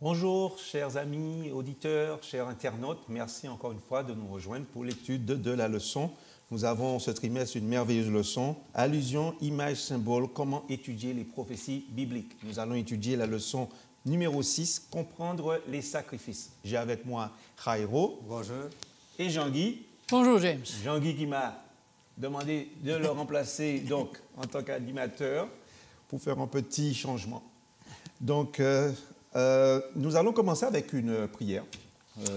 Bonjour, chers amis, auditeurs, chers internautes. Merci encore une fois de nous rejoindre pour l'étude de la leçon. Nous avons ce trimestre une merveilleuse leçon, allusion, image, symbole, comment étudier les prophéties bibliques. Nous allons étudier la leçon numéro 6, comprendre les sacrifices. J'ai avec moi Jairo. Bonjour. Et Jean-Guy. Bonjour James. Jean-Guy qui m'a demandé de le remplacer donc, en tant qu'animateur pour faire un petit changement. Donc, nous allons commencer avec une prière.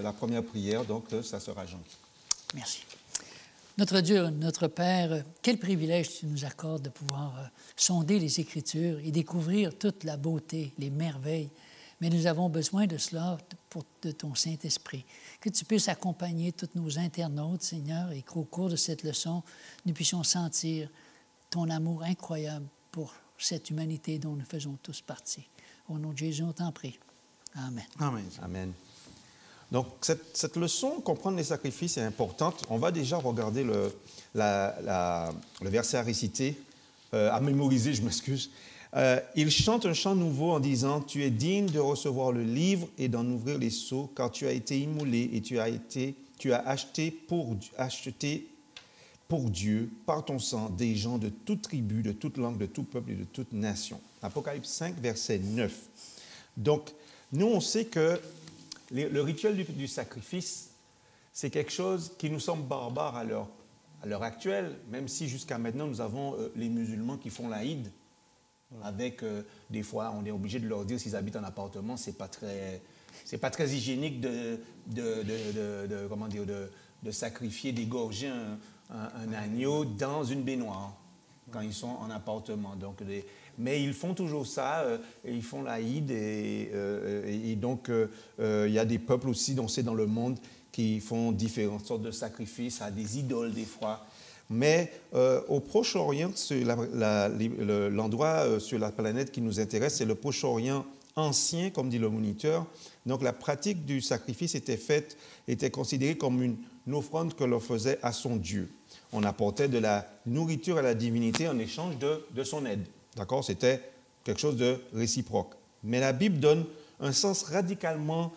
La première prière, donc, ça sera Jean-Guy. Merci. Notre Dieu, notre Père, quel privilège tu nous accordes de pouvoir sonder les Écritures et découvrir toute la beauté, les merveilles. Mais nous avons besoin de cela de ton Saint-Esprit. Que tu puisses accompagner tous nos internautes, Seigneur, et qu'au cours de cette leçon, nous puissions sentir ton amour incroyable pour cette humanité dont nous faisons tous partie. Au nom de Jésus, on t'en prie. Amen. Amen. Amen. Donc, cette leçon, comprendre les sacrifices, est importante. On va déjà regarder le verset à réciter, à mémoriser, je m'excuse. Il chante un chant nouveau en disant « Tu es digne de recevoir le livre et d'en ouvrir les sceaux, car tu as été immolé et tu as acheté pour Dieu, par ton sang, des gens de toute tribu, de toute langue, de tout peuple et de toute nation. » Apocalypse 5, verset 9. Donc, nous, on sait que le rituel du sacrifice, c'est quelque chose qui nous semble barbare à l'heure actuelle, même si jusqu'à maintenant, nous avons les musulmans qui font l'Aïd, avec des fois, on est obligé de leur dire s'ils habitent en appartement, c'est pas très hygiénique de sacrifier, d'égorger un agneau dans une baignoire quand ils sont en appartement. Donc, mais ils font toujours ça, ils font l'Aïd et donc il y a des peuples aussi dans le monde qui font différentes sortes de sacrifices à des idoles des fois. Mais au Proche-Orient, l'endroit sur la planète qui nous intéresse, c'est le Proche-Orient ancien, comme dit le moniteur. Donc la pratique du sacrifice était considérée comme une offrande que l'on faisait à son Dieu. On apportait de la nourriture à la divinité en échange de son aide. D'accord? C'était quelque chose de réciproque. Mais la Bible donne un sens radicalement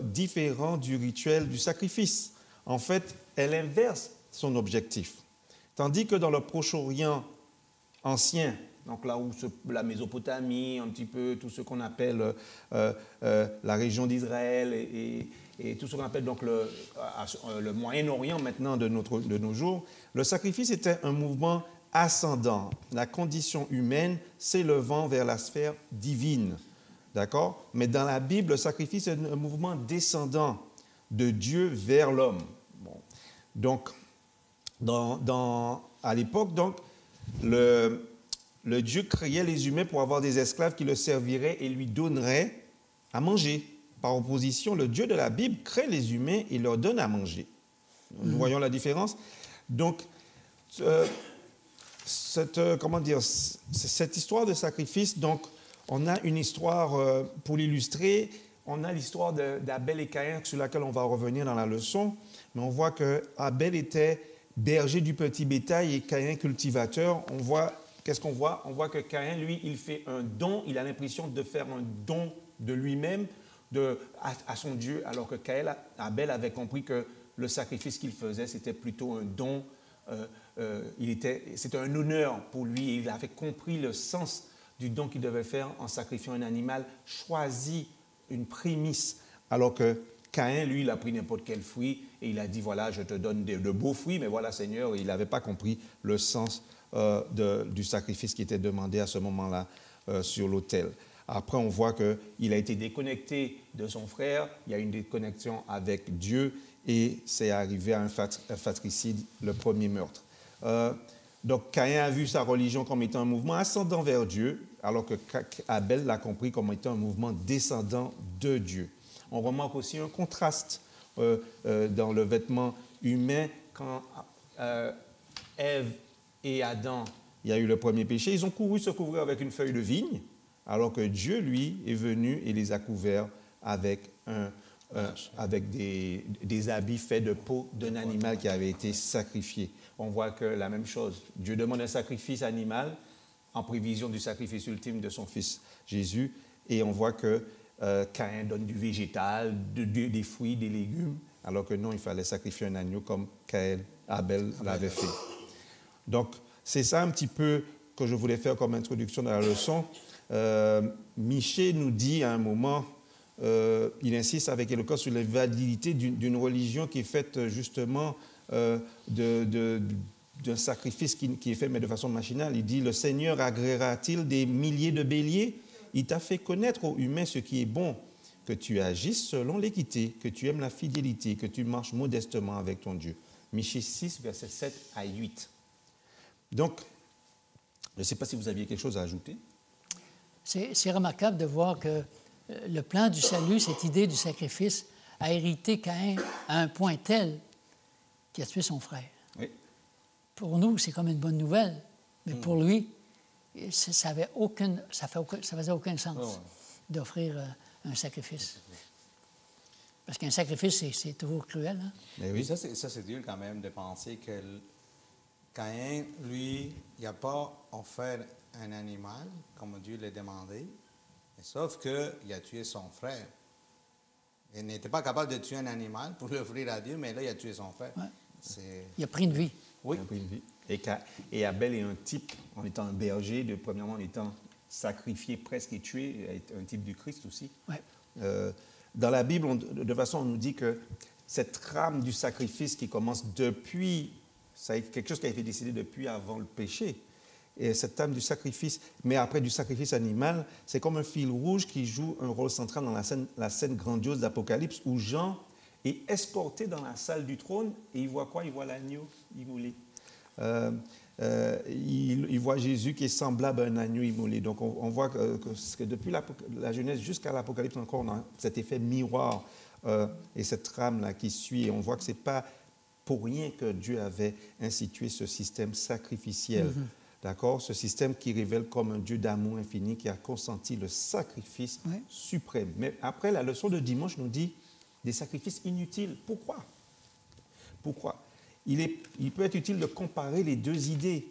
différent du rituel du sacrifice. En fait, elle inverse son objectif. Tandis que dans le Proche-Orient ancien, donc là où la Mésopotamie, un petit peu tout ce qu'on appelle la région d'Israël et tout ce qu'on appelle donc le Moyen-Orient maintenant de nos jours, le sacrifice était un mouvement ascendant, la condition humaine s'élevant vers la sphère divine. D'accord? Mais dans la Bible, le sacrifice est un mouvement descendant de Dieu vers l'homme. Bon. Donc, à l'époque, donc, le Dieu créait les humains pour avoir des esclaves qui le serviraient et lui donneraient à manger. Par opposition, le Dieu de la Bible crée les humains et leur donne à manger. Nous voyons la différence. Donc, cette histoire de sacrifice, donc, on a une histoire, pour l'illustrer, on a l'histoire d'Abel et Caïn sur laquelle on va revenir dans la leçon, mais on voit qu'Abel était berger du petit bétail et Caïn cultivateur. Qu'est-ce qu'on voit? On voit que Caïn, lui, il fait un don, il a l'impression de faire un don de lui-même à son Dieu, alors que Abel avait compris que le sacrifice qu'il faisait, c'était plutôt un don, c'était un honneur pour lui, et il avait compris le sens du don qu'il devait faire en sacrifiant un animal, choisi une prémisse, alors que Caïn, lui, il a pris n'importe quel fruit et il a dit, voilà, je te donne de beaux fruits, mais voilà, Seigneur, il n'avait pas compris le sens du sacrifice qui était demandé à ce moment-là sur l'autel. Après, on voit qu'il a été déconnecté de son frère, il y a une déconnexion avec Dieu et c'est arrivé à un fratricide, le premier meurtre. Donc, Caïn a vu sa religion comme étant un mouvement ascendant vers Dieu, alors que Abel l'a compris comme étant un mouvement descendant de Dieu. On remarque aussi un contraste dans le vêtement humain quand Ève et Adam, il y a eu le premier péché, ils ont couru se couvrir avec une feuille de vigne, alors que Dieu, lui, est venu et les a couverts avec des habits faits de peau d'un animal qui avait été sacrifié. On voit que la même chose, Dieu demande un sacrifice animal en prévision du sacrifice ultime de son Fils Jésus, et on voit que Caïn donne du végétal, des fruits, des légumes, alors que non, il fallait sacrifier un agneau comme Abel l'avait fait. Donc, c'est ça un petit peu que je voulais faire comme introduction dans la leçon. Michée nous dit à un moment, il insiste avec éloquence sur la validité d'une religion qui est faite justement d'un sacrifice qui est fait, mais de façon machinale. Il dit, le Seigneur agréera-t-il des milliers de béliers? Il t'a fait connaître aux humains ce qui est bon, que tu agisses selon l'équité, que tu aimes la fidélité, que tu marches modestement avec ton Dieu. Michée 6, versets 7 à 8. Donc, je ne sais pas si vous aviez quelque chose à ajouter. C'est remarquable de voir que le plan du salut, cette idée du sacrifice, a hérité Caïn à un point tel qu'il a tué son frère. Oui. Pour nous, c'est comme une bonne nouvelle, mais pour lui, ça faisait aucun sens d'offrir un sacrifice. Parce qu'un sacrifice, c'est toujours cruel. Hein? Mais oui, ça c'est dur quand même de penser que Caïn, lui, il n'a pas offert un animal comme Dieu l'a demandé, sauf qu'il a tué son frère. Il n'était pas capable de tuer un animal pour l'offrir à Dieu, mais là, il a tué son frère. Ouais. Il a pris une vie. Oui. Il a pris une vie. Et Abel est un type, en étant un berger, premièrement en étant sacrifié, presque et tué, est un type du Christ aussi. Ouais. Dans la Bible, de toute façon, on nous dit que cette trame du sacrifice qui commence depuis, c'est quelque chose qui a été décidé depuis avant le péché. Et cette trame du sacrifice, mais après du sacrifice animal, c'est comme un fil rouge qui joue un rôle central dans la scène grandiose d'Apocalypse où Jean est escorté dans la salle du trône et il voit quoi? Il voit l'agneau immolé. Il voit Jésus qui est semblable à un agneau immolé. Donc on voit que depuis la Genèse jusqu'à l'Apocalypse encore, on a cet effet miroir et cette trame-là qui suit. Et on voit que ce n'est pas pour rien que Dieu avait institué ce système sacrificiel. D'accord? Ce système qui révèle comme un Dieu d'amour infini qui a consenti le sacrifice suprême. Mais après, la leçon de dimanche nous dit des sacrifices inutiles. Pourquoi? Il peut être utile de comparer les deux idées.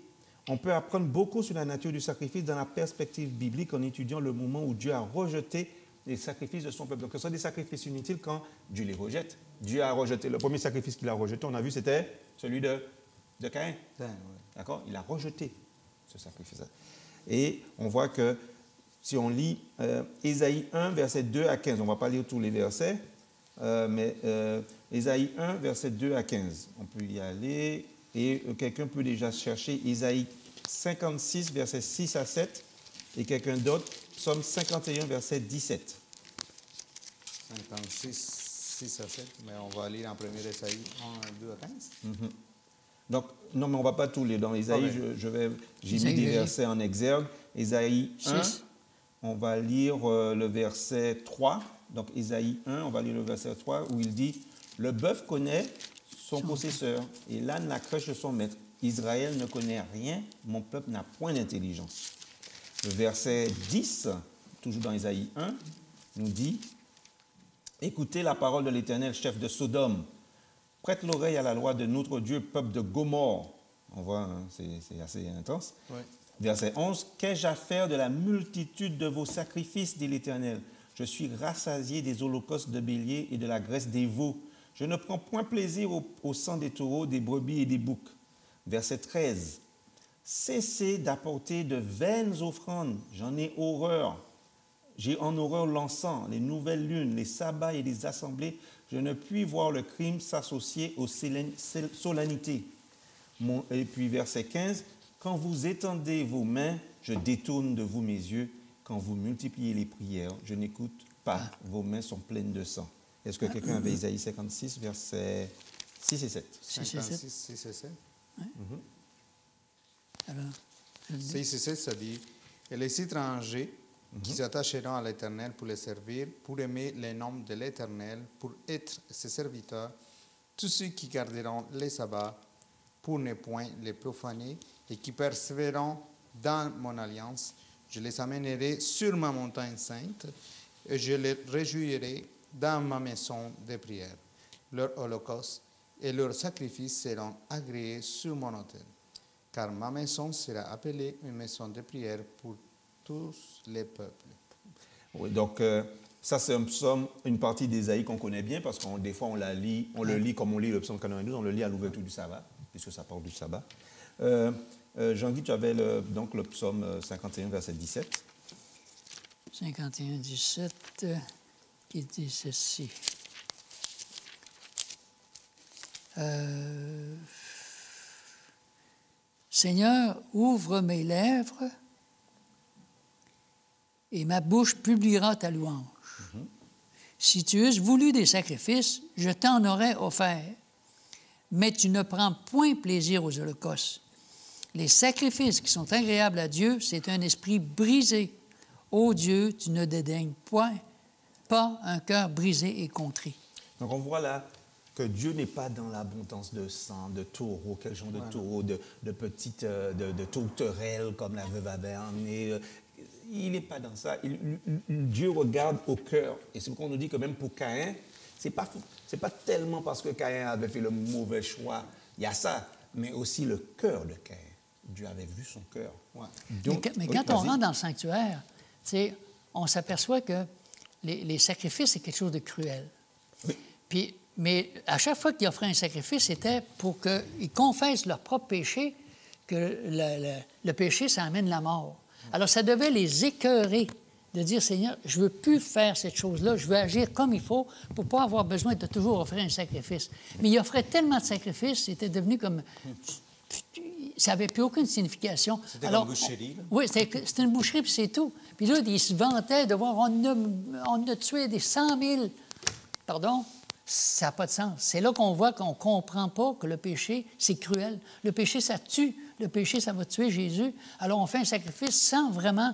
On peut apprendre beaucoup sur la nature du sacrifice dans la perspective biblique en étudiant le moment où Dieu a rejeté les sacrifices de son peuple. Donc, ce sont des sacrifices inutiles quand Dieu les rejette. Dieu a rejeté. Le premier sacrifice qu'il a rejeté, on a vu, c'était celui de Caïn. D'accord? Il a rejeté ce sacrifice. Et on voit que si on lit Ésaïe 1, versets 2 à 15, on ne va pas lire tous les versets, mais Ésaïe 1, versets 2 à 15, on peut y aller. Et quelqu'un peut déjà chercher Ésaïe 56, versets 6 à 7, et quelqu'un d'autre, Psaume 51, verset 17. 56, 6 à 7, mais on va lire en premier Ésaïe 1, 2 à 15. Donc, non, mais on ne va pas tout lire. Dans Ésaïe, j'ai mis des versets en exergue. Ésaïe 1, on va lire le verset 3. Donc, Ésaïe 1, on va lire le verset 3, où il dit « Le bœuf connaît son possesseur, et l'âne la crèche de son maître. Israël ne connaît rien, mon peuple n'a point d'intelligence. » Le verset 10, toujours dans Ésaïe 1, nous dit « Écoutez la parole de l'Éternel, chef de Sodome. Prête l'oreille à la loi de notre Dieu, peuple de Gomorrhe. » On voit, hein, c'est assez intense. Ouais. Verset 11, « Qu'ai-je à faire de la multitude de vos sacrifices, dit l'Éternel? Je suis rassasié des holocaustes de béliers et de la graisse des veaux. Je ne prends point plaisir au sang des taureaux, des brebis et des boucs. » Verset 13, « Cessez d'apporter de vaines offrandes, j'en ai horreur. J'ai en horreur l'encens, les nouvelles lunes, les sabbats et les assemblées. Je ne puis voir le crime s'associer aux solennités. » Et puis verset 15, « Quand vous étendez vos mains, je détourne de vous mes yeux. Quand vous multipliez les prières, je n'écoute pas. Vos mains sont pleines de sang. » Est-ce que quelqu'un avait Isaïe 56, versets 6 et 7? 56, 6 et 7. Oui. Alors, 6 et 7, ça dit « Et les étrangers qui s'attacheront à l'Éternel pour le servir, pour aimer les noms de l'Éternel, pour être ses serviteurs, tous ceux qui garderont les sabbats, pour ne point les profaner, et qui persévéreront dans mon alliance, je les amènerai sur ma montagne sainte, et je les réjouirai dans ma maison de prière. Leur holocauste et leurs sacrifices seront agréés sur mon autel, car ma maison sera appelée une maison de prière pour tous les peuples. Oui, donc, Ça, c'est un psaume, une partie d'Ésaïe qu'on connaît bien parce que des fois, on le lit comme on lit le psaume 92, on le lit à l'ouverture du sabbat, puisque ça parle du sabbat. Jean-Guy, tu avais donc le psaume 51, verset 17. 51, 17, qui dit ceci. Seigneur, ouvre mes lèvres et ma bouche publiera ta louange. Si tu eusses voulu des sacrifices, je t'en aurais offert, mais tu ne prends point plaisir aux holocaustes. Les sacrifices qui sont agréables à Dieu, c'est un esprit brisé. Ô Dieu, tu ne dédaignes point, pas un cœur brisé et contrit. Donc on voit là que Dieu n'est pas dans l'abondance de sang, de taureaux, quel genre de taureaux, de petites de tourterelles comme la veuve avait emmené. Il n'est pas dans ça. Dieu regarde au cœur. Et c'est pourquoi on nous dit que même pour Caïn, c'est pas tellement parce que Caïn avait fait le mauvais choix. Il y a ça, mais aussi le cœur de Caïn. Dieu avait vu son cœur. Ouais. Donc, mais quand on rentre dans le sanctuaire, on s'aperçoit que les sacrifices, c'est quelque chose de cruel. Oui. Mais à chaque fois qu'ils offraient un sacrifice, c'était pour qu'ils confessent leur propre péché, que le péché, ça amène la mort. Alors, ça devait les écœurer de dire, Seigneur, je ne veux plus faire cette chose-là, je veux agir comme il faut pour ne pas avoir besoin de toujours offrir un sacrifice. Mais ils offraient tellement de sacrifices, c'était devenu comme... Ça n'avait plus aucune signification. C'était une boucherie. Là. Oui, c'était une boucherie, puis c'est tout. Puis là, ils se vantaient de voir, on a tué des 100 000. Pardon? Ça n'a pas de sens. C'est là qu'on voit qu'on ne comprend pas que le péché, c'est cruel. Le péché, ça tue. Le péché, ça va tuer Jésus. Alors, on fait un sacrifice sans vraiment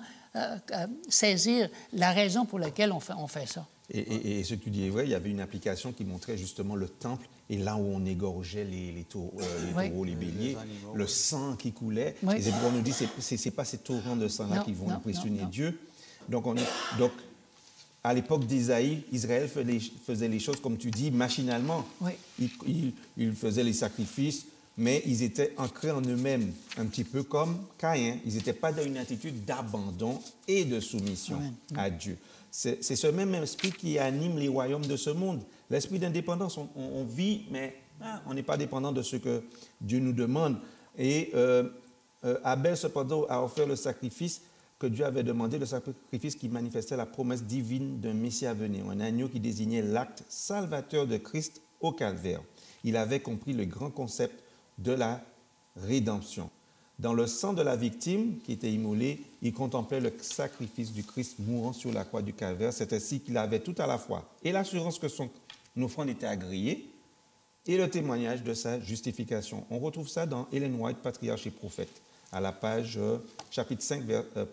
saisir la raison pour laquelle on fait ça. Et ce que tu dis est vrai, il y avait une application qui montrait justement le temple et là où on égorgeait les taureaux, les béliers, le sang qui coulait. Oui. Et c'est pourquoi on nous dit que ce n'est pas ces torrents de sang-là qui vont impressionner Dieu. Donc, à l'époque d'Isaïe, Israël faisait les choses, comme tu dis, machinalement. Oui. Ils faisaient les sacrifices, mais ils étaient ancrés en eux-mêmes, un petit peu comme Caïn. Ils n'étaient pas dans une attitude d'abandon et de soumission à Dieu. C'est ce même esprit qui anime les royaumes de ce monde. L'esprit d'indépendance, on vit, mais on n'est pas dépendant de ce que Dieu nous demande. Et Abel, cependant, a offert le sacrifice que Dieu avait demandé, le sacrifice qui manifestait la promesse divine d'un Messie à venir, un agneau qui désignait l'acte salvateur de Christ au calvaire. Il avait compris le grand concept de la rédemption. Dans le sang de la victime qui était immolée, il contemplait le sacrifice du Christ mourant sur la croix du calvaire. C'est ainsi qu'il avait tout à la fois et l'assurance que son offrande était agréée et le témoignage de sa justification. On retrouve ça dans Ellen White, Patriarche et prophète, à la page, chapitre 5,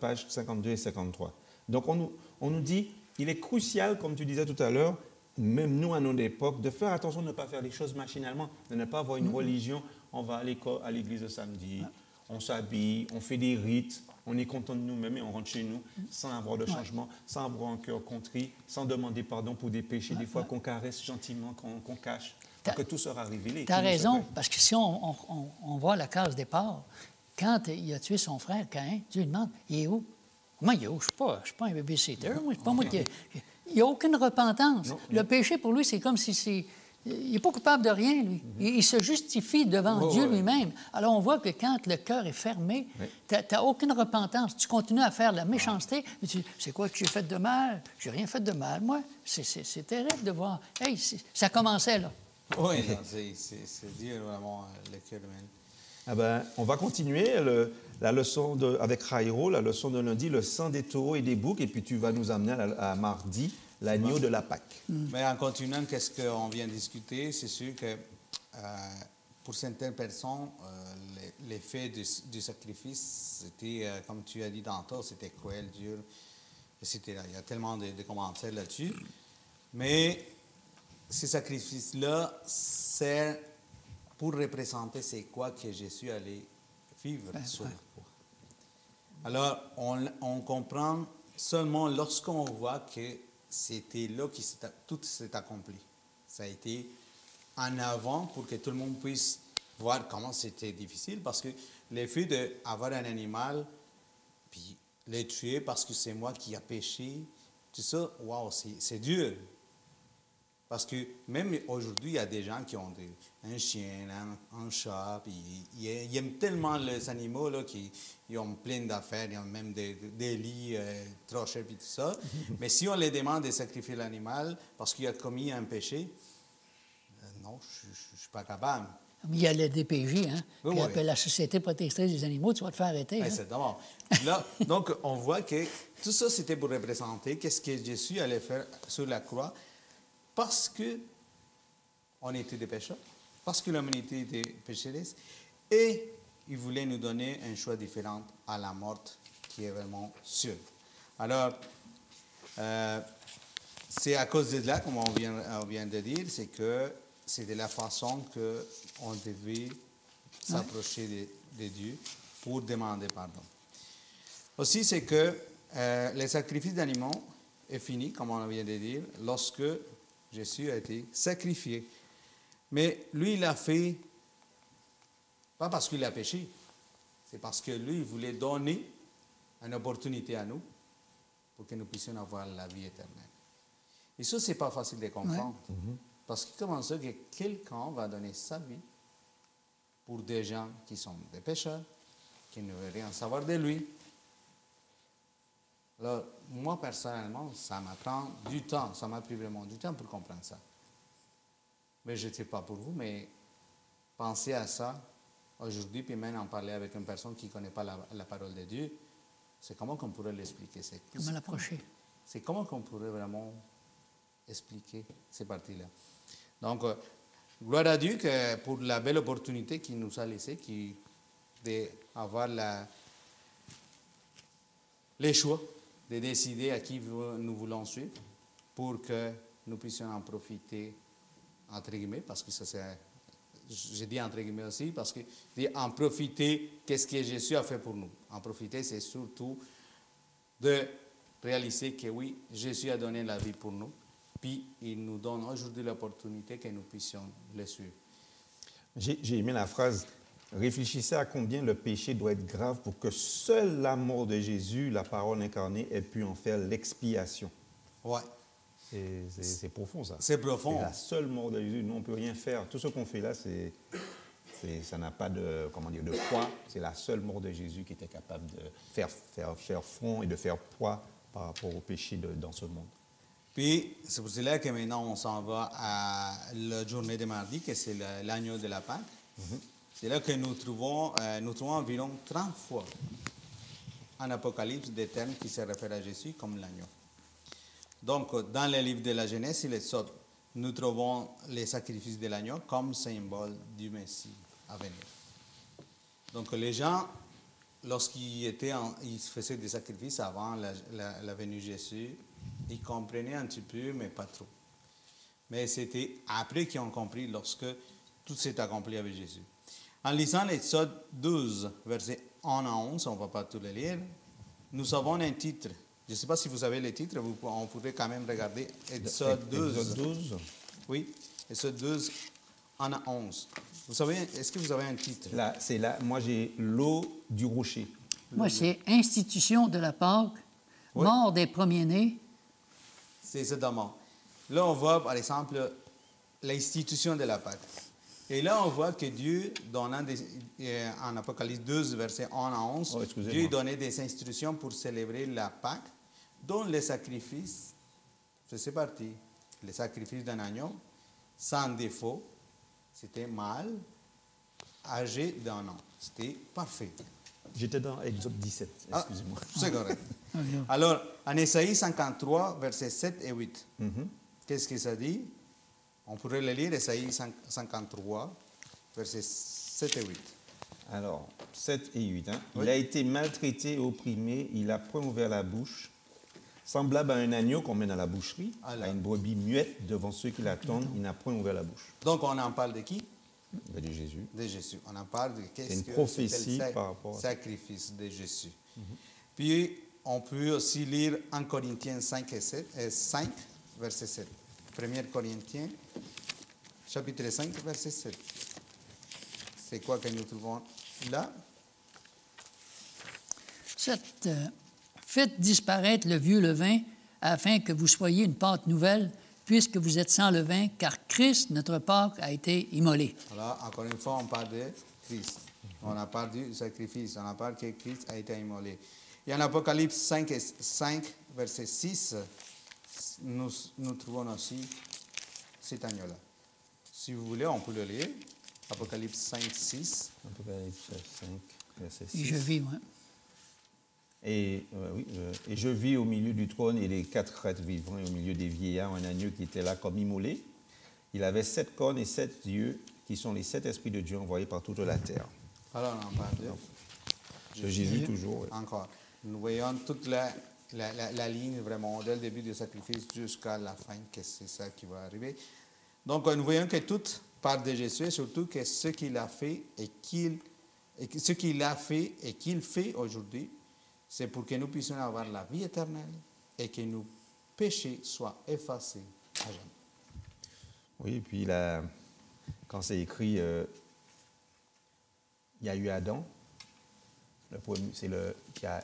pages 52 et 53. Donc on nous dit, il est crucial, comme tu disais tout à l'heure, même nous à notre époque, de faire attention de ne pas faire les choses machinalement, de ne pas avoir une religion, on va à l'église le samedi, on s'habille, on fait des rites, on est content de nous-mêmes et on rentre chez nous sans avoir de changement, sans avoir un cœur contrit, sans demander pardon pour des péchés, des fois qu'on caresse gentiment, qu'on cache, pour que tout sera révélé. Tu as raison, parce que si on voit la case départ, quand il a tué son frère Caïn, Dieu lui demande, il est où? Moi, il est où? Je ne suis pas un babysitter. C'est pas moi qui... Il n'y a aucune repentance. Le péché, pour lui, c'est comme si... Il n'est pas coupable de rien, lui. Il se justifie devant Dieu lui-même. Alors, on voit que quand le cœur est fermé, tu n'as aucune repentance. Tu continues à faire de la méchanceté. Mais c'est quoi que j'ai fait de mal? J'ai rien fait de mal, moi. C'est terrible de voir. Hey, ça commençait, là. Oui, c'est Dieu, vraiment, le cœur humain. Ah ben, on va continuer la leçon avec Jairo, la leçon de lundi, le sang des taureaux et des boucs, et puis tu vas nous amener à mardi, l'agneau de la Pâque. Mais en continuant, qu'est-ce qu'on vient de discuter? C'est sûr que pour certaines personnes, l'effet du sacrifice, c'était, comme tu as dit tantôt, c'était cruel, dur. Il y a tellement de commentaires là-dessus. Mais ce sacrifice-là sert pour représenter c'est quoi que Jésus allait vivre sur la croix. Alors, on comprend seulement lorsqu'on voit que c'était là que tout s'est accompli. Ça a été en avant pour que tout le monde puisse voir comment c'était difficile, parce que le fait d'avoir un animal, puis le tuer parce que c'est moi qui a péché, tout ça, wow, c'est dur. Parce que même aujourd'hui, il y a des gens qui ont un chien, un chat, puis ils aiment tellement les animaux là, qu'ils ont plein d'affaires, ils ont même des lits trop chers, puis tout ça. Mais si on les demande de sacrifier l'animal parce qu'il a commis un péché, non, je ne suis pas capable. Il y a le DPJ, hein? Oui, Puis oui. après la Société protectrice des animaux, tu vas te faire arrêter. Ouais, hein? c'est d'abord. Là, donc, on voit que tout ça, c'était pour représenter qu'est-ce que Jésus allait faire sur la croix parce qu'on était des pécheurs, parce que l'humanité était pécheresse, et il voulait nous donner un choix différent à la mort qui est vraiment sûre. Alors, c'est à cause de cela, comme on vient de dire, c'est que c'est de la façon qu'on devait s'approcher de Dieu pour demander pardon. Aussi, c'est que le sacrifice d'animaux est fini, comme on vient de dire, lorsque Jésus a été sacrifié. Mais lui, il l'a fait, pas parce qu'il a péché, c'est parce que lui, il voulait donner une opportunité à nous pour que nous puissions avoir la vie éternelle. Et ça, ce n'est pas facile de comprendre. Ouais. Parce que comment ça que quelqu'un va donner sa vie pour des gens qui sont des pécheurs, qui ne veulent rien savoir de lui. Alors, moi, personnellement, ça m'apprend du temps, ça m'a pris vraiment du temps pour comprendre ça. Mais je ne sais pas pour vous, mais pensez à ça aujourd'hui, puis même en parler avec une personne qui ne connaît pas la parole de Dieu, c'est comment qu'on pourrait l'expliquer. Comment l'approcher? C'est comment qu'on pourrait vraiment expliquer ces parties-là. Donc, gloire à Dieu que pour la belle opportunité qu'il nous a laissée, d'avoir les choix, de décider à qui nous voulons suivre, pour que nous puissions en profiter, entre guillemets, parce que ça c'est, j'ai dit entre guillemets aussi, parce que en profiter, qu'est-ce que Jésus a fait pour nous. En profiter, c'est surtout de réaliser que oui, Jésus a donné la vie pour nous, puis il nous donne aujourd'hui l'opportunité que nous puissions le suivre. J'ai aimé la phrase « Réfléchissez à combien le péché doit être grave pour que seule la mort de Jésus, la parole incarnée, ait pu en faire l'expiation. » Ouais. C'est profond, ça. C'est profond. C'est la seule mort de Jésus. Nous, on ne peut rien faire. Tout ce qu'on fait là, ça n'a pas de poids. C'est la seule mort de Jésus qui était capable de faire front et de faire poids par rapport au péché dans ce monde. Puis, c'est pour cela que maintenant, on s'en va à la journée de mardi, que c'est l'agneau de la Pâque. C'est là que nous trouvons environ 30 fois en Apocalypse des termes qui se réfèrent à Jésus comme l'agneau. Donc, dans le livre de la Genèse et l'Exode, nous trouvons les sacrifices de l'agneau comme symbole du Messie à venir. Donc, les gens, lorsqu'ils faisaient des sacrifices avant la venue de Jésus, ils comprenaient un petit peu, mais pas trop. Mais c'était après qu'ils ont compris lorsque tout s'est accompli avec Jésus. En lisant l'Exode 12, versets 1 à 11, on ne va pas tout le lire, nous avons un titre. Je ne sais pas si vous avez les titres, on pourrait quand même regarder Exode 12. Exode 12. Oui, Exode 12, 1 à 11. Vous savez, est-ce que vous avez un titre? Là, moi, j'ai l'eau du rocher. Moi, c'est institution de la Pâque, Oui. mort des premiers-nés. C'est exactement. Là, on voit, par exemple, l'institution de la Pâque. Et là, on voit que Dieu, en Apocalypse 12, versets 1 à 11, Dieu donnait des instructions pour célébrer la Pâque, dont les sacrifices faisaient partie. Le sacrifice d'un agneau, sans défaut, c'était mâle, âgé d'un an. C'était parfait. J'étais dans Exode 17, excusez-moi. C'est correct. Alors, en Ésaïe 53, versets 7 et 8, qu'est-ce que ça dit? On pourrait le lire, Ésaïe 53, versets 7 et 8. Alors, 7 et 8. Hein? Oui. Il a été maltraité et opprimé, il n'a point ouvert la bouche. Semblable à un agneau qu'on met dans la boucherie, à une brebis muette devant ceux qui l'attendent, il n'a point ouvert la bouche. Donc, on en parle de qui? De Jésus. De Jésus. On en parle de qu'est-ce que prophétie c'est par rapport à le sacrifice de Jésus. Puis, on peut aussi lire 1 Corinthiens 5, verset 7. 1 Corinthiens, chapitre 5, verset 7. C'est quoi que nous trouvons là? Faites disparaître le vieux levain, afin que vous soyez une Pâque nouvelle, puisque vous êtes sans levain, car Christ, notre Pâque, a été immolé. Alors, encore une fois, on parle de Christ. On n'a pas du sacrifice, on n'a pas que Christ a été immolé. Et en Apocalypse 5, verset 6, nous trouvons aussi cet agneau-là. Si vous voulez, on peut le lire. Apocalypse 5, 6. Apocalypse 5, verset 6. Et je vis, moi. Et je vis au milieu du trône et des 4 êtres vivants et au milieu des vieillards un agneau qui était là comme immolé. Il avait 7 cornes et 7 yeux, qui sont les 7 esprits de Dieu envoyés par toute la terre. Alors, on parle de Jésus toujours. Oui. Encore. Nous voyons toute la ligne vraiment dès le début du sacrifice jusqu'à la fin, que c'est ça qui va arriver. Donc, nous voyons que tout part de Jésus, et surtout que ce qu'il a fait et qu'il fait aujourd'hui, c'est pour que nous puissions avoir la vie éternelle et que nos péchés soient effacés à jamais. Oui, et puis quand c'est écrit, il y a eu Adam, c'est qui a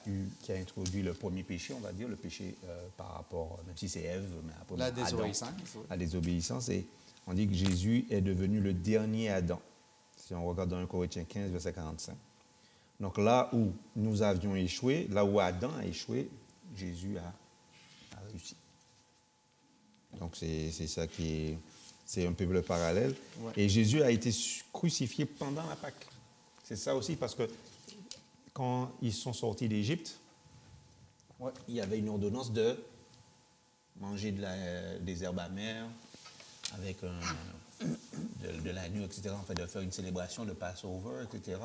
introduit le premier péché, on va dire, le péché par rapport, même si c'est Ève, mais après la désobéissance. Adam, la désobéissance, et on dit que Jésus est devenu le dernier Adam, si on regarde dans 1 Corinthiens 15, verset 45. Donc là où nous avions échoué, là où Adam a échoué, Jésus a réussi. Donc c'est ça qui est... C'est un peu le parallèle. Ouais. Et Jésus a été crucifié pendant la Pâque. C'est ça aussi, parce que quand ils sont sortis d'Égypte, ouais, il y avait une ordonnance de manger des herbes amères avec de l'agneau, etc., en fait, de faire une célébration de Passover, etc.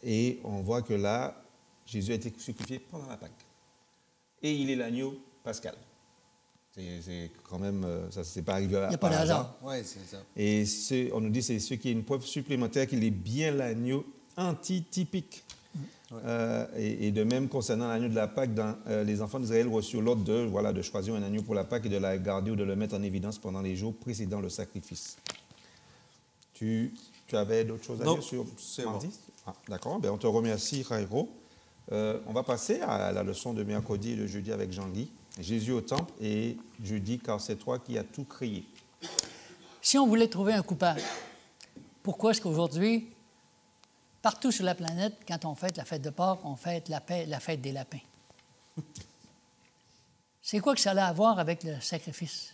Et on voit que là, Jésus a été crucifié pendant la Pâque. Et il est l'agneau pascal. C'est quand même, ça ne s'est pas arrivé Il n'y a pas d'hasard. Oui, c'est ça. Et on nous dit, c'est ce qui est une preuve supplémentaire qu'il est bien l'agneau antitypique. Ouais. Et de même, concernant l'agneau de la Pâque, les enfants d'Israël reçurent l'ordre de choisir un agneau pour la Pâque et de la garder ou de le mettre en évidence pendant les jours précédant le sacrifice. Tu avais d'autres choses à dire sur mardi? Bon. Ah, d'accord, bien, on te remercie, Jairo. On va passer à la leçon de mercredi et de jeudi avec Jean-Guy. Jésus au temple et Jeudi, car c'est toi qui as tout créé. Si on voulait trouver un coupable, pourquoi est-ce qu'aujourd'hui, partout sur la planète, quand on fête la fête de Pâques, on fête la fête des lapins? C'est quoi que ça a à voir avec le sacrifice?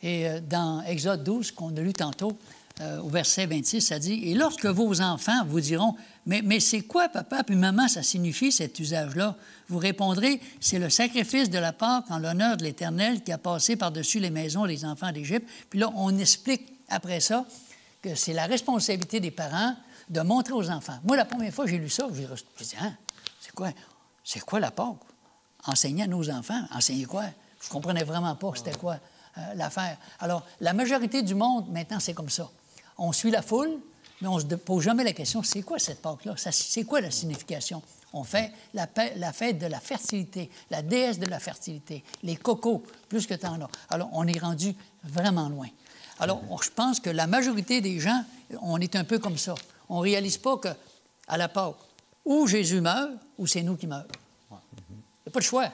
Et dans Exode 12, qu'on a lu tantôt, au verset 26, ça dit « Et lorsque vos enfants vous diront « Mais c'est quoi, papa puis maman, ça signifie cet usage-là? » Vous répondrez « C'est le sacrifice de la Pâque en l'honneur de l'Éternel qui a passé par-dessus les maisons des enfants d'Égypte. » Puis là, on explique après ça que c'est la responsabilité des parents de montrer aux enfants. Moi, la première fois que j'ai lu ça, j'ai dit « Hein? C'est quoi la Pâque? » Enseigner à nos enfants. Enseigner quoi? Je ne comprenais vraiment pas c'était quoi l'affaire. Alors, la majorité du monde, maintenant, c'est comme ça. On suit la foule, mais on ne se pose jamais la question, c'est quoi cette Pâque-là? C'est quoi la signification? On fait la fête de la fertilité, la déesse de la fertilité, les cocos, plus que tu en as. Alors, on est rendu vraiment loin. Alors, je pense que la majorité des gens, on est un peu comme ça. On ne réalise pas qu'à la Pâque, ou Jésus meurt, ou c'est nous qui meurons. Il n'y a pas de choix.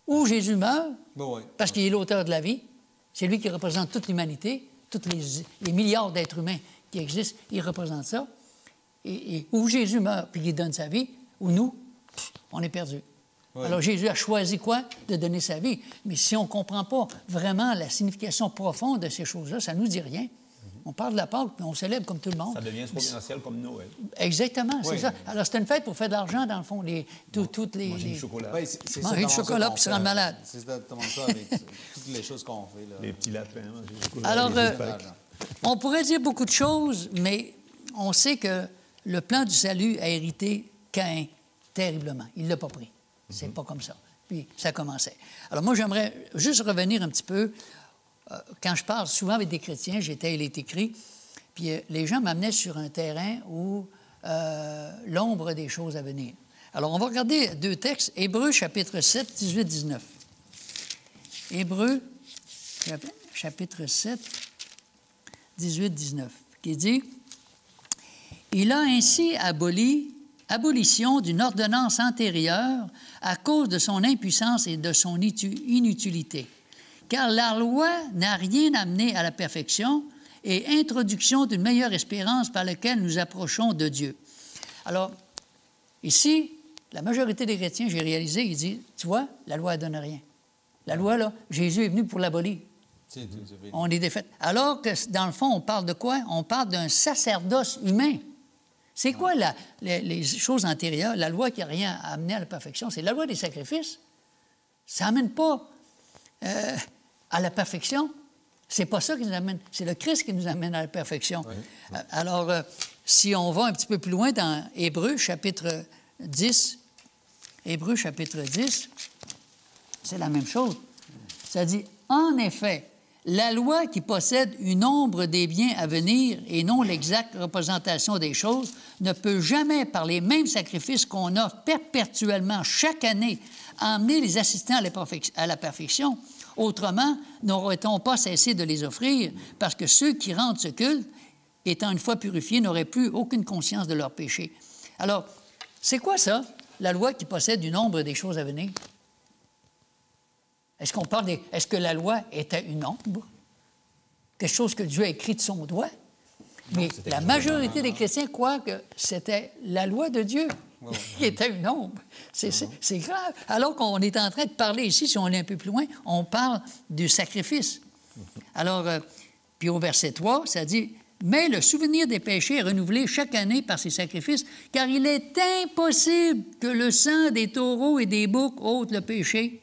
Ou Jésus meurt, parce qu'il est l'auteur de la vie, c'est lui qui représente toute l'humanité, tous les milliards d'êtres humains qui existent, il représente ça. Et où Jésus meurt puis il donne sa vie, ou nous, on est perdu. Oui. Alors Jésus a choisi quoi? De donner sa vie. Mais si on ne comprend pas vraiment la signification profonde de ces choses-là, ça ne nous dit rien. On parle de la Pâque, puis on célèbre comme tout le monde. Ça devient providentiel comme Noël. Exactement, oui. C'est ça. Alors, c'est une fête pour faire de l'argent, dans le fond. Manger du chocolat. Oui, manger du chocolat, puis se rendre malade. C'est exactement ça avec toutes les choses qu'on fait. Là. Les petits lapins, manger du chocolat. Alors, on pourrait dire beaucoup de choses, mais on sait que le plan du salut a hérité Caïn terriblement. Il ne l'a pas pris. C'est pas comme ça. Puis, ça commençait. Alors, moi, j'aimerais juste revenir un petit peu. Quand je parle souvent avec des chrétiens, j'étais, il est écrit, puis les gens m'amenaient sur un terrain où l'ombre des choses à venir. Alors, on va regarder 2 textes. Hébreux, chapitre 7, 18-19. Hébreux, chapitre 7, 18-19, qui dit « Il a ainsi aboli abolition d'une ordonnance antérieure à cause de son impuissance et de son inutilité. Car la loi n'a rien amené à la perfection et introduction d'une meilleure espérance par laquelle nous approchons de Dieu. Alors, ici, la majorité des chrétiens, j'ai réalisé, ils disent, tu vois, la loi ne donne rien. La loi, là, Jésus est venu pour l'abolir. On est défaite. Alors que, dans le fond, on parle de quoi? On parle d'un sacerdoce humain. C'est quoi les choses antérieures? La loi qui n'a rien amené à la perfection, c'est la loi des sacrifices. Ça n'amène pas à la perfection. C'est pas ça qui nous amène. C'est le Christ qui nous amène à la perfection. Oui. Alors, si on va un petit peu plus loin dans Hébreux, chapitre 10, Hébreux, chapitre 10, c'est la même chose. Ça dit, en effet, la loi qui possède une ombre des biens à venir et non l'exacte représentation des choses ne peut jamais, par les mêmes sacrifices qu'on offre perpétuellement chaque année, emmener les assistants à la perfection. Autrement, n'aurait-on pas cessé de les offrir parce que ceux qui rendent ce culte, étant une fois purifiés, n'auraient plus aucune conscience de leurs péchés. Alors, c'est quoi ça, la loi qui possède une ombre des choses à venir? Est-ce qu'on parle est-ce que la loi était une ombre? Quelque chose que Dieu a écrit de son doigt? Mais la majorité des chrétiens croient que c'était la loi de Dieu qui était une ombre. C'est grave. Alors qu'on est en train de parler ici, si on est un peu plus loin, on parle du sacrifice. Alors, puis au verset 3, ça dit, « Mais le souvenir des péchés est renouvelé chaque année par ces sacrifices, car il est impossible que le sang des taureaux et des boucs ôte le péché. »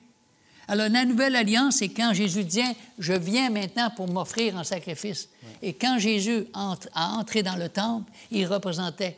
Alors, la nouvelle alliance, c'est quand Jésus dit « Je viens maintenant pour m'offrir en sacrifice. » Et quand Jésus a entré dans le temple, il représentait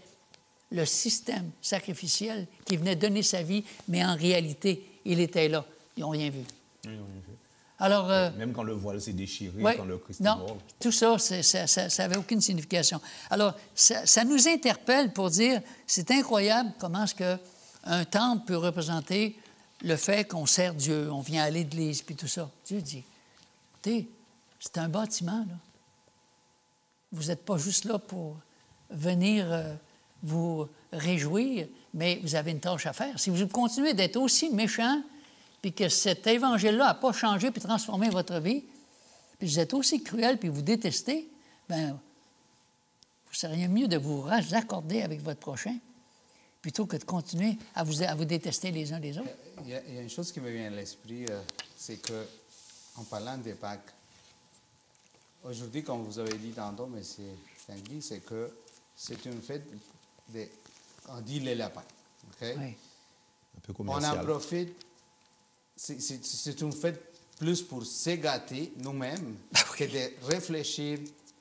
le système sacrificiel qui venait donner sa vie, mais en réalité, il était là. Ils n'ont rien vu. Ils n'ont rien vu. Alors, même quand le voile s'est déchiré, ouais, quand le Christ est non, mort. Tout ça, ça n'avait aucune signification. Alors, ça nous interpelle pour dire, c'est incroyable comment est-ce qu'un temple peut représenter le fait qu'on sert Dieu, on vient à l'Église, puis tout ça. Dieu dit, écoutez, c'est un bâtiment, là. Vous n'êtes pas juste là pour venir vous réjouir, mais vous avez une tâche à faire. Si vous continuez d'être aussi méchant, puis que cet évangile-là n'a pas changé puis transformé votre vie, puis vous êtes aussi cruel puis vous détestez, bien, vous seriez mieux de vous accorder avec votre prochain plutôt que de continuer à vous détester les uns les autres. Il y a une chose qui me vient à l'esprit, c'est que en parlant des Pâques, aujourd'hui, comme vous avez dit tantôt, M. Tanguy, c'est que c'est une fête, on dit les lapins. Okay? Oui. Un peu commercial. On en profite. C'est une fête plus pour se gâter nous-mêmes que de réfléchir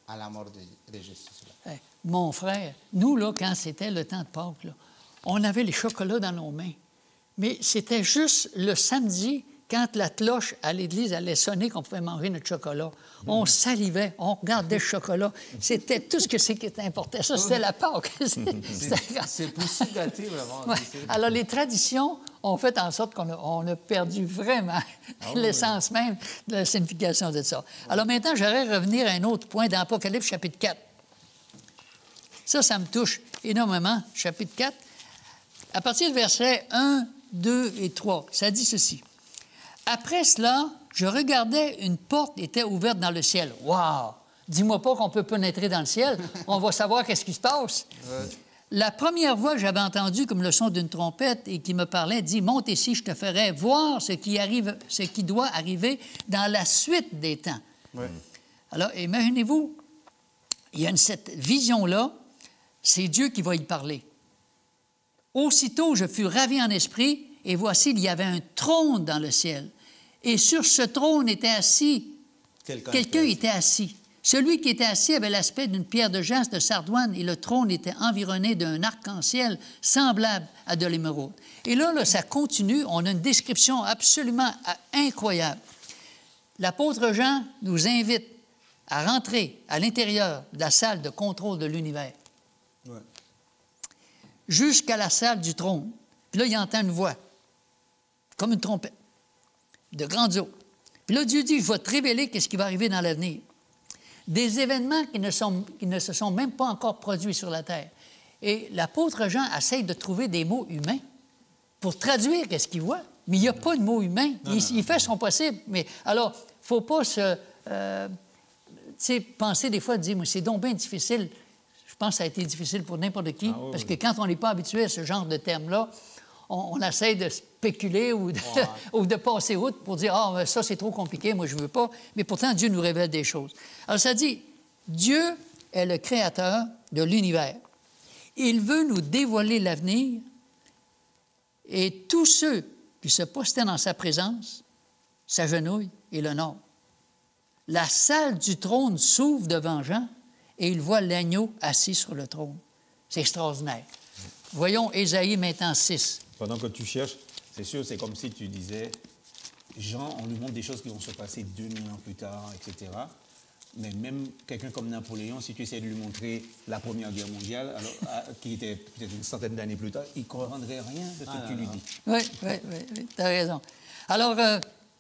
à la mort de Jésus. Hey, mon frère, nous, là, quand c'était le temps de Pâques, là, on avait les chocolats dans nos mains. Mais c'était juste le samedi, quand la cloche à l'église allait sonner, qu'on pouvait manger notre chocolat. On salivait, on regardait le chocolat. C'était tout ce que c'est qui était important. Ça, c'était la Pâques. C'est pour se gâter, vraiment. Ouais. Alors, les traditions ont fait en sorte qu'on a perdu vraiment l'essence même de la signification de ça. Alors maintenant, j'aimerais revenir à un autre point dans Apocalypse, chapitre 4. Ça me touche énormément, chapitre 4. À partir du verset 1, 2 et 3, ça dit ceci. « Après cela, je regardais, une porte était ouverte dans le ciel. » Wow! Dis-moi pas qu'on peut pénétrer dans le ciel. On va savoir qu'est-ce qui se passe. La première voix que j'avais entendue comme le son d'une trompette et qui me parlait dit « Monte ici, je te ferai voir ce qui doit arriver dans la suite des temps. » Alors, imaginez-vous, il y a cette vision-là, c'est Dieu qui va y parler. « Aussitôt, je fus ravi en esprit, et voici, il y avait un trône dans le ciel. Et sur ce trône était assis, quelqu'un était assis. Celui qui était assis avait l'aspect d'une pierre de jaspe de sardoine et le trône était environné d'un arc-en-ciel semblable à de l'émeraude. » Et là, ça continue. On a une description absolument incroyable. L'apôtre Jean nous invite à rentrer à l'intérieur de la salle de contrôle de l'univers. Ouais. Jusqu'à la salle du trône. Puis là, il entend une voix, comme une trompette, de grandes eaux. Puis là, Dieu dit, je vais te révéler qu'est-ce qui va arriver dans l'avenir. Des événements qui ne se sont même pas encore produits sur la terre. Et l'apôtre Jean essaye de trouver des mots humains pour traduire ce qu'il voit. Mais il n'y a pas de mots humains. Il fait son possible. Mais alors, il ne faut pas se... penser des fois, dire, mais c'est donc bien difficile. Je pense que ça a été difficile pour n'importe qui, parce que quand on n'est pas habitué à ce genre de termes-là, on essaie de spéculer ou de passer outre pour dire « Ah, ça, c'est trop compliqué, moi, je ne veux pas. » Mais pourtant, Dieu nous révèle des choses. Alors, ça dit, Dieu est le créateur de l'univers. Il veut nous dévoiler l'avenir et tous ceux qui se prosternent en sa présence s'agenouillent et l'honorent. La salle du trône s'ouvre devant Jean et il voit l'agneau assis sur le trône. C'est extraordinaire. Voyons Ésaïe maintenant 6. Pendant que tu cherches, c'est sûr, c'est comme si tu disais, Jean, on lui montre des choses qui vont se passer 2000 ans plus tard, etc. Mais même quelqu'un comme Napoléon, si tu essaies de lui montrer la Première Guerre mondiale, alors, qui était peut-être une centaine d'années plus tard, il ne comprendrait rien de ce que tu lui dis. Oui, tu as raison. Alors,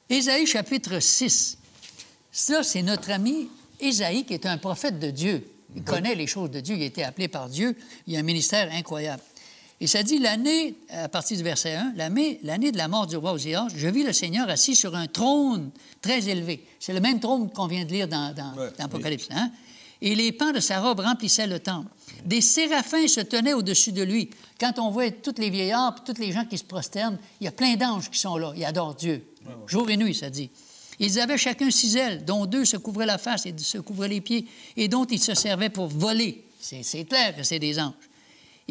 Ésaïe chapitre 6, ça, c'est notre ami Ésaïe, qui est un prophète de Dieu. Il connaît les choses de Dieu, il a été appelé par Dieu, il a un ministère incroyable. Et ça dit, l'année, à partir du verset 1, l'année de la mort du roi Ozias, je vis le Seigneur assis sur un trône très élevé. C'est le même trône qu'on vient de lire dans l'Apocalypse. Hein? Et les pans de sa robe remplissaient le temple. Des séraphins se tenaient au-dessus de lui. Quand on voit tous les vieillards et tous les gens qui se prosternent, il y a plein d'anges qui sont là, ils adorent Dieu. Jour et nuit, ça dit. Ils avaient chacun 6 ailes, dont 2 se couvraient la face et se couvraient les pieds, et dont ils se servaient pour voler. C'est clair que c'est des anges.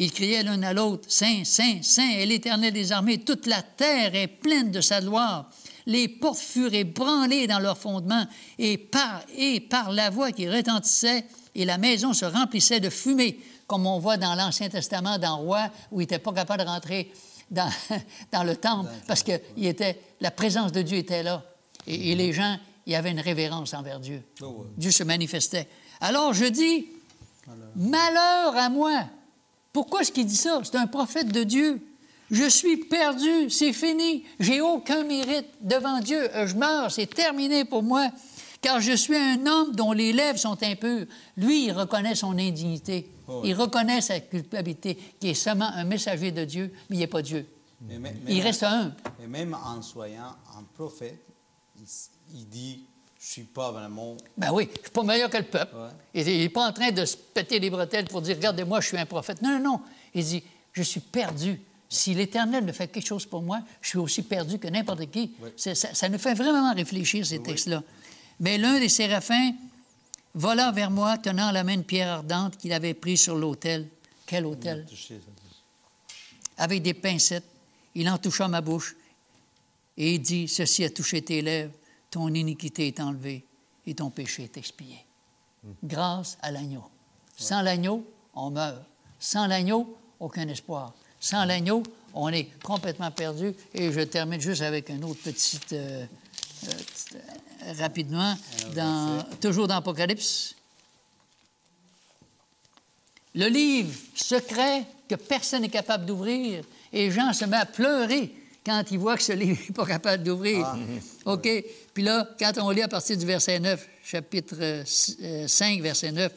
Ils criaient l'un à l'autre, « Saint, Saint, Saint est l'Éternel des armées, toute la terre est pleine de sa gloire. » Les portes furent ébranlées dans leur fondement, et par la voix qui retentissait, et la maison se remplissait de fumée, comme on voit dans l'Ancien Testament, dans Roi, où il n'était pas capable de rentrer dans le temple, parce que la présence de Dieu était là. Et les gens, il y avait une révérence envers Dieu. Dieu se manifestait. Alors je dis, malheur à moi. Pourquoi est-ce qu'il dit ça? C'est un prophète de Dieu. Je suis perdu, c'est fini. J'ai aucun mérite devant Dieu. Je meurs, c'est terminé pour moi. Car je suis un homme dont les lèvres sont impures. Lui, il reconnaît son indignité. Il reconnaît sa culpabilité, qui est seulement un messager de Dieu, mais il n'est pas Dieu. Il reste humble. Et même en soyant un prophète, il dit, je ne suis pas vraiment... Ben oui, je ne suis pas meilleur que le peuple. Ouais. Il n'est pas en train de se péter les bretelles pour dire, regardez-moi, je suis un prophète. Non, non, non. Il dit, je suis perdu. Si l'Éternel ne fait quelque chose pour moi, je suis aussi perdu que n'importe qui. Oui. Ça nous fait vraiment réfléchir, ces textes-là. Mais l'un des séraphins vola vers moi, tenant à la main une pierre ardente qu'il avait prise sur l'autel. Quel autel? Avec des pincettes, il en toucha ma bouche et il dit, ceci a touché tes lèvres, ton iniquité est enlevée et ton péché est expié. Grâce à l'agneau. Sans l'agneau, on meurt. Sans l'agneau, aucun espoir. Sans l'agneau, on est complètement perdu. Et je termine juste avec un autre petit... rapidement, toujours dans Apocalypse. Le livre secret que personne n'est capable d'ouvrir, et Jean se met à pleurer quand il voit que ce livre n'est pas capable d'ouvrir. OK? Puis là, quand on lit à partir du verset 9, chapitre 5, verset 9,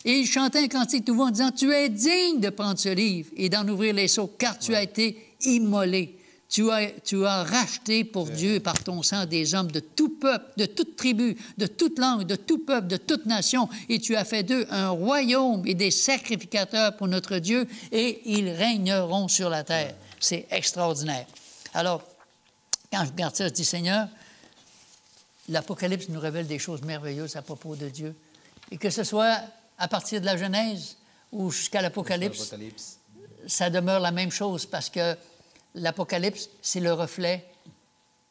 et il chantait un cantique nouveau en disant, « Tu es digne de prendre ce livre et d'en ouvrir les sceaux, car tu as été immolé. Tu as racheté pour Dieu par ton sang des hommes de tout peuple, de toute tribu, de toute langue, de tout peuple, de toute nation, et tu as fait d'eux un royaume et des sacrificateurs pour notre Dieu, et ils régneront sur la terre. » C'est extraordinaire. Alors, quand je regarde ça, je dis, Seigneur, l'Apocalypse nous révèle des choses merveilleuses à propos de Dieu. Et que ce soit à partir de la Genèse ou jusqu'à l'Apocalypse, ça demeure la même chose parce que l'Apocalypse, c'est le reflet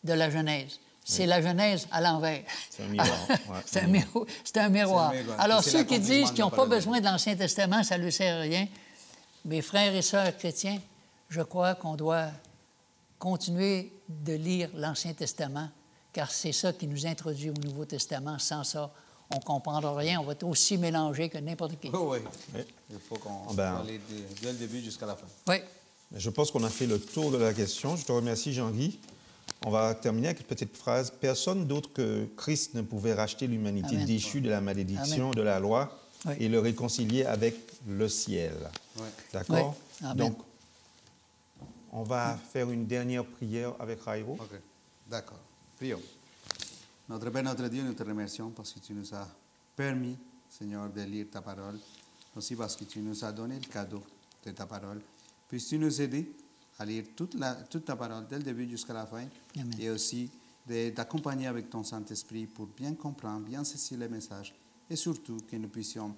de la Genèse. C'est la Genèse à l'envers. C'est un miroir. Ouais. C'est un miroir. Alors, ceux qui disent qu'ils n'ont pas besoin de l'Ancien Testament, ça ne leur sert à rien. Mes frères et sœurs chrétiens, je crois qu'on doit continuer de lire l'Ancien Testament, car c'est ça qui nous introduit au Nouveau Testament. Sans ça, on ne comprendra rien. On va être aussi mélangé que n'importe qui. Oui. Il faut qu'on aille dès le début jusqu'à la fin. Oui. Je pense qu'on a fait le tour de la question. Je te remercie, Jean-Guy. On va terminer avec une petite phrase. Personne d'autre que Christ ne pouvait racheter l'humanité déchue de la malédiction de la loi Oui. et le réconcilier avec le ciel. Ouais. D'accord? Oui. Amen. Donc, on va faire une dernière prière avec Rairo. Ok, d'accord. Prions. Notre Père, notre Dieu, nous te remercions parce que tu nous as permis, Seigneur, de lire ta parole. Aussi parce que tu nous as donné le cadeau de ta parole. Puisses-tu nous aider à lire toute ta parole, dès le début jusqu'à la fin. Amen. Et aussi d'accompagner avec ton Saint-Esprit pour bien comprendre, bien saisir les messages. Et surtout que nous puissions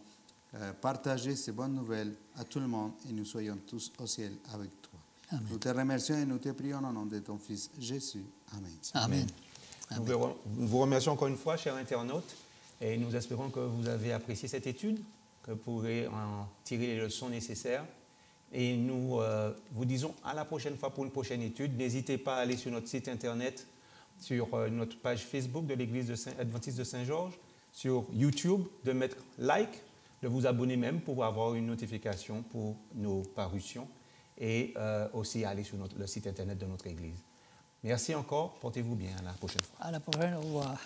partager ces bonnes nouvelles à tout le monde et nous soyons tous au ciel avec toi. Amen. Nous te remercions et nous te prions au nom de ton Fils Jésus. Amen. Amen. Nous vous remercions encore une fois, chers internautes, et nous espérons que vous avez apprécié cette étude, que vous pourrez en tirer les leçons nécessaires. Et nous vous disons à la prochaine fois pour une prochaine étude. N'hésitez pas à aller sur notre site internet, sur notre page Facebook de l'Église adventiste de Saint-Georges, sur YouTube, de mettre like, de vous abonner même pour avoir une notification pour nos parutions et aussi aller sur le site internet de notre Église. Merci encore, portez-vous bien, à la prochaine fois. À la prochaine, au revoir.